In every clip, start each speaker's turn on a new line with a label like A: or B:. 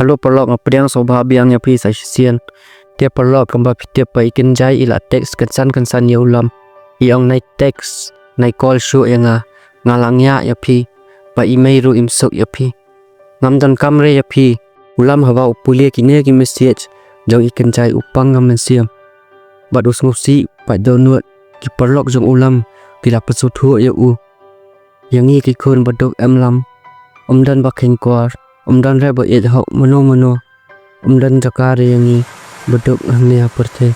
A: Halo perlok ngapediang soba biangnya pi sa sisian. Dia perlok kembali dia pa ikin jai ila teks kensan ya ulam. Iong naik teks naik call show yang ngalangnya ya pi. Pa email ru imsuk ya pi. Ngamdan kamre ya pi. Ulam hawa upulia kini ki message. Jong ikin jai upang ngam mensiam. Bad usngusi pa donut ki perlok jong ulam kila pesuthu ya u. Yang ni ki kun badok lam. Dan bakin kuar. Dan reba it hok mono dan jakare yang ni bedok hanya perte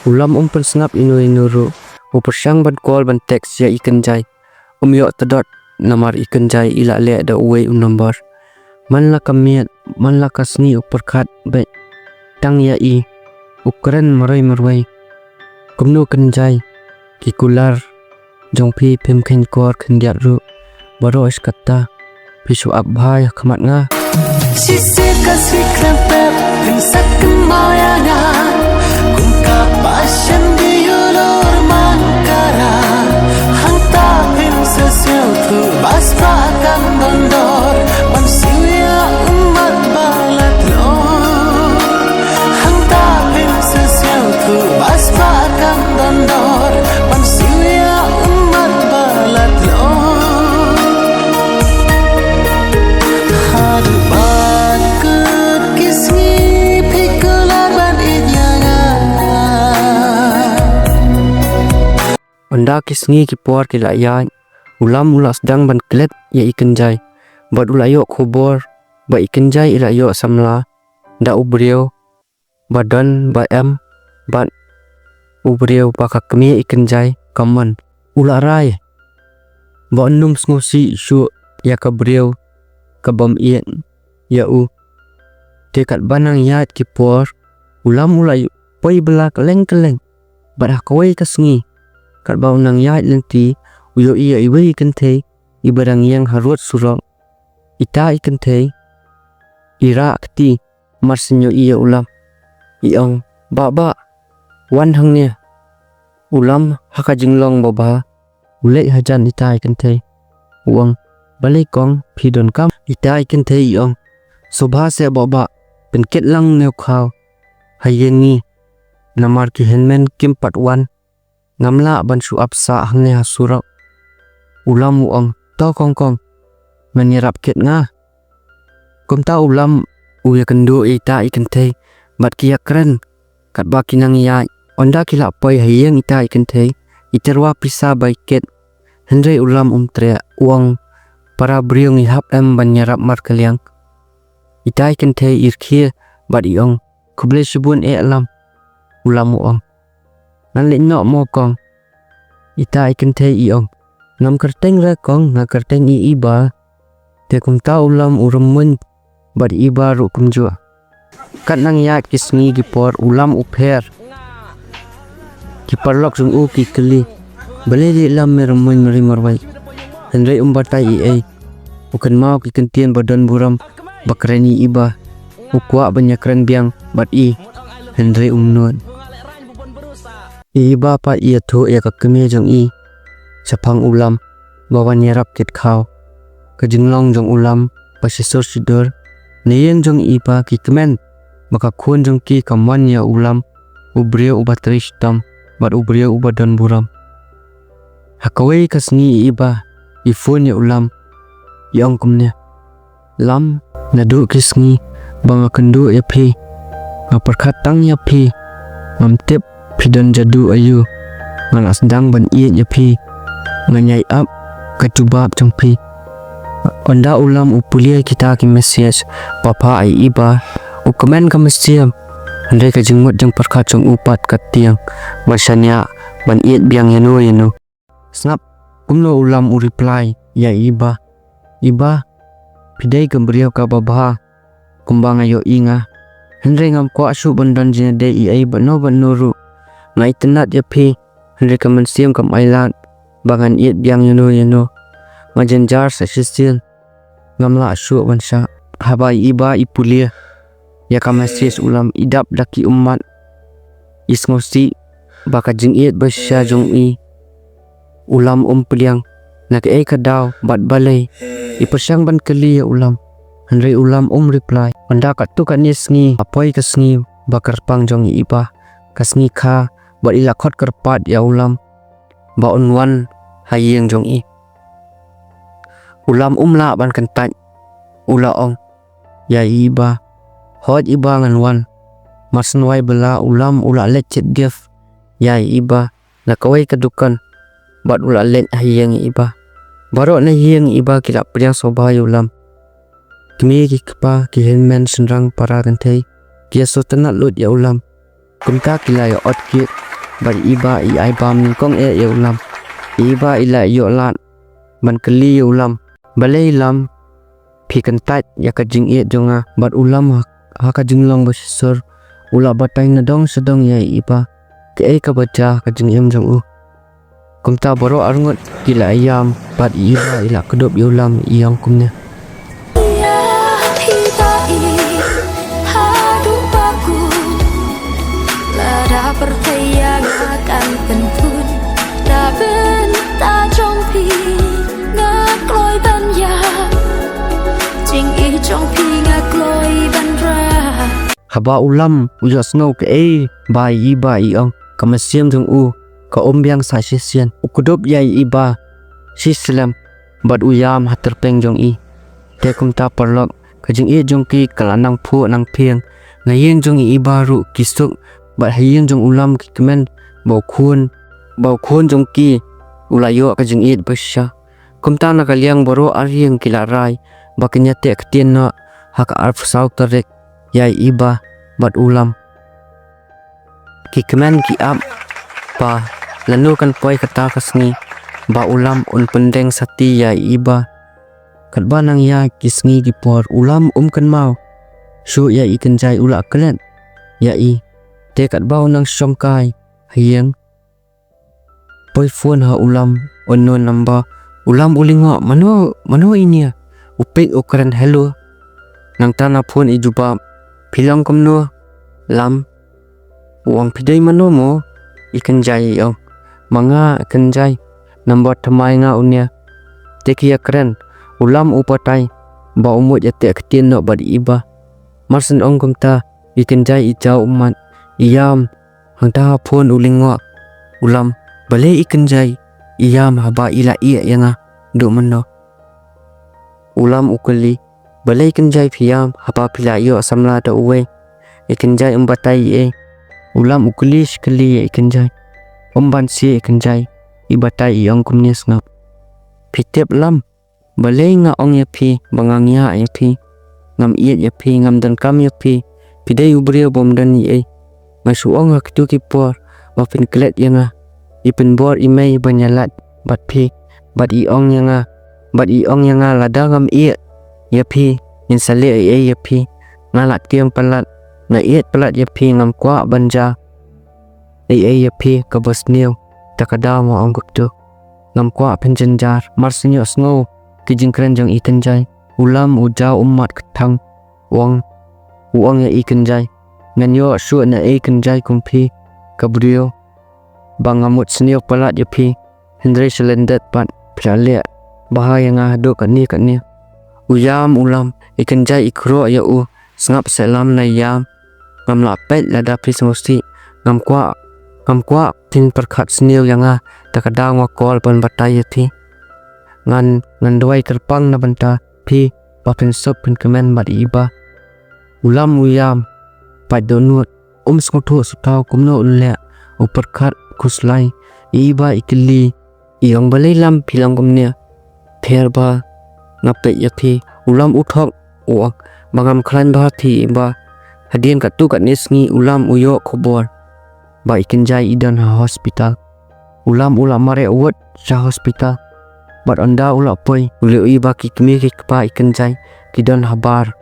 A: ulam pensnap inu ru upersang ban call ban teks ya ikan jai yok tedot namar ikan jai ila le da uwe number man la kamiat man la kasni uperkat be tang ya i ukren marwai kumnu kenjai kikular jongpi pem ken kor kendiat ru baro es kata Pisu abhai kamat nga
B: Sisi kasih krempet Ringsak kemayangan Kumka pasien di ulur mangkara Hantapin sesial tu Baspakan dondor Mansiya umat balat lo Hantapin sesial tu Baspakan dondor Mansiya umat balat lo
A: Anda kisngi ki puar ki layan ulam ulas dang ban klet ya ikan jai bad ulayok khobor ba ikan jai ilayok samla da ubriyo badan ba bad ubriyo ba kakmi ikan jai kaman ularai ba num sngusi shu ya kabriyo kabam ien ya u dekat banang yat ki puar ulam ulayok poi bela keleng bad hakawai kasngi kat bau nang yat lenti uyo iya iwe ikan te ibarang yang harut surong ita ikan te ira kti marsinyo iya ulam iong baba wan hangnya ulam haka jinglong baba ulek hajan ita ikan te uang balik kong pidon kam ita ikan te iong sobha se baba penket lang neu khaw hayengi namar ki henmen kimpat wan ngamla ban su apsa hangnya surau ulam uang to kong menyerap ket nga kumta ulam uya kendo ita ikan te bat kia keren kat baki nang ya onda kila poi hayeng ita ikan te iterwa pisa baiket hendrai ulam trea uang para briong ihap ban nyerap mar kaliang ita ikan te irkhia bat iong kuble subun alam ulam uang nan le no mo kong ita ikan te iong ngam kerteng ra kong nga kerteng iba te kum ta ulam uremun bad iba ru kum jua kat nang ya kisngi gipor ulam upher kiparlok jung u ki kli bale di lam mermun meri marwai hendrai umbatai ai ukan mau ki kentien badan buram bakreni iba ukwa banyak keren biang bad i hendrai umnun iba pa ia thu ya kakme jong i sapang ulam bawa nyerap kit khaw kajinglong jong ulam pasisor sidor neyeng jong iba ki kemen maka khun jong ki kaman ya ulam ubrio ubatrish tam bad ubrio ubadan buram hakawai kasngi iba ifun ya ulam yang kumnya lam nadu kisngi banga kendu ya pi ngaperkatang ya pi ngamtip pidon jadu ayu ngalas dang ban iet ya pi nganyai up kacubab jong pi onda ulam upulia kita ki message papa ai iba ukemen ka mesiam andai ka jengmut jeng perkat jong upat katiang masanya ban iet biang yanu snap kumlo ulam u reply ya iba pidai kemberiau ka baba kumbang ayo inga hendrai ngam ko asu bandan jene de ai bano banuru ngai tenat ya pi hendrai kaman siam kam ailan bangan iet biang yanu ngajen jar sa sisian ngamla asu bansa habai iba ipulia ya kamasis ulam idap daki umat isngosi baka jingiet basya jong i ulam peliang nak kadaw bat balay ipasyang ban kali ya ulam hanre ulam reply anda katu kanis ngi apoy kasngi bakar pang jong i iba kasngi kha bat ilakot kerpat ya ulam ba onwan hayeng jong i ulam la ban kentat ula ong ya iba hot iba ngan wan masnwai bela ulam ula lecet gif ya iba nakawai kedukan bat ula let hayeng iba barok na hayeng iba kila priang sobay ulam kmi ki kpa ki helmen senrang para gantai kia so tenat lut ya ulam kumta kila ya ot ki bat iba i ai bam kong ya ulam iba ila yo lat ban keli ya ulam balai lam pi kentat ya kajing e jonga bat ulam haka jinglong basur ula batay na dong sedong ya iba ke ka baca kajing em jong u kumta baro arngot kila ayam bat iba ila kedop ya ulam iyang kumnya
C: pertayangan pentun na benta trong pi ngak loi ban ya jing i trong pi ngak loi ban ra
A: haba ulam ujas ngau ke bai iba iong kamasiam jong u ka ombyang sa sisian ukudop yai iba sislam bat uyam haterpeng jong i te kumta perlok kajing i jong ki kalanang phu nang phiang ngayeng jong i iba ru kisuk bat hayeng jong ulam ki kemen bau khun jong ki ulayo kajing i basya kumta na kaliang boro aryeng kilarai baknya te ktien na haka arf sau tarek yai iba bat ulam ki kemen ki ap pa lanu kan poi kata kasngi ba ulam pendeng sati yai iba katba nang ya kisngi ki por ulam kan mau shu ya ikan jai ula kelen ya i te katba nang songkai hayeng poi phone ha ulam onno namba ulam ulingo mano inia upet ukran hello nang tana phone ijuba philang komno lam uang pidai mano mo ikan jai ong manga ikan jai number thamai nga unia tekia keren ulam upatai ba umut yate ktien no bad iba marsen ong kumta ikan jai ijau umat iyam hangta phone ulingo ulam bale ikan jai iyam haba ila iya yanga do mano ulam ukali bale ikan jai phiam haba pila yo samla da uwe ikan jai umbatai ulam ukali sekali ikan jai omban si ikan jai ibatai iyong kumnyes ngap pitep lam bale nga ong ya pi bangangya ya pi ngam iet ya pi ngam dan kam ya pi pidai ubrio bom dan ye masu ong hak tu kipor wapin klet yanga ipin bor imei banyalat bat pi bat i ong yanga lada ngam iet ya pi insale ya pi ngalat tiam palat na iet palat ya pi ngam kwa banja ya pi kabas niu takada mo ong guktu ngam kwa penjenjar marsinyo snow kijing keren jang ikan jai ulam ujau umat ketang uang ya ikan jai nganyo su na ikan jai kumpi kabrio bangamut senio palat ya pi hindre selendet pat prale bahaya nga do kani uyam ulam ikan jai ikro ya u sngap selam na yam ngam lapet lada pis ngosi ngam kwa tin perkhat senio yanga takada ngwa kol pan batai ya pi ngan doi kerpang na banta pi papin sop pin kemen mat iba ulam uyam pai donut skotho sutau kumno ulle uperkhat kuslai iba ikli iong balai lam philang kumnya pherba ngape ya pi ulam uthok uak bangam khlan ba thi iba hadien katu kanisngi ulam uyo khobor ba ikin jai idan hospital ulam mare uat sa hospital bat anda ula poi ule iba ki kmi ki pa ikan jai kidan habar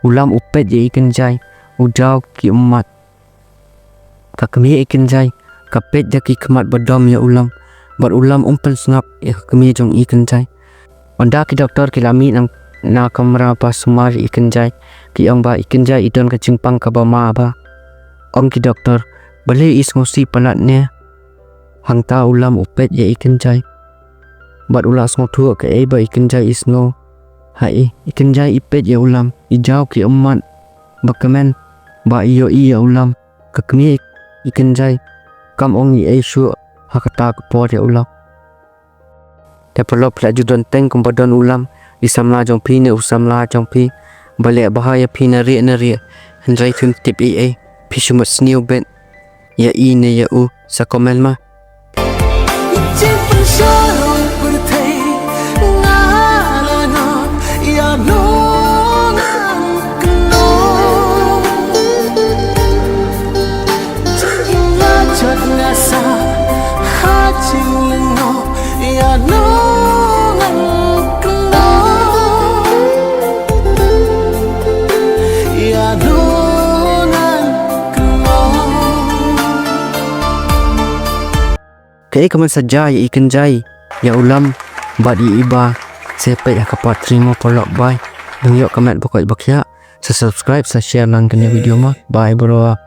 A: ulam upet je ikan jai ujau ki umat ka kmi ikan jai kapet ja ki kmat badam ya ulam bat ulam umpen sngap ya kmi jong ikan jai anda ki doktor ki lami nang na kamera pa sumar ikan jai ki ong ba ikan jai idon ka jingpang ka ba ma ba. Ong ki doktor bale is ngosi palatnya. Hang ta ulam upet ya ikan jai. Bat ulas ngotu ke ba ikan jai isno. Hai ikan jai ipet ya ulam ijau ki omat. Bakamen ba iyo iya ulam kakmi ikan jai kam ong i shu hakata ka por ya ulam. Develop la judon teng kumpadon ulam di samla jong pi ne usamla jong pi bale bahaya pi na ri hendrai thun tip i pi shumat sniu ben ya i ne ya u sa komen ma
B: chỉ phân xa rồi vừa thấy ngã lời ngọt ya nó ngăn nó ngã chợt ngã xa hát chim lưng nó ya nó
A: kaya kaman saja ya ikan jai ya ulam bat i iba sepe ya kapat terima polok bye nung yok comment pokok bakya sa subscribe sa share lang kanya video ma bye bro.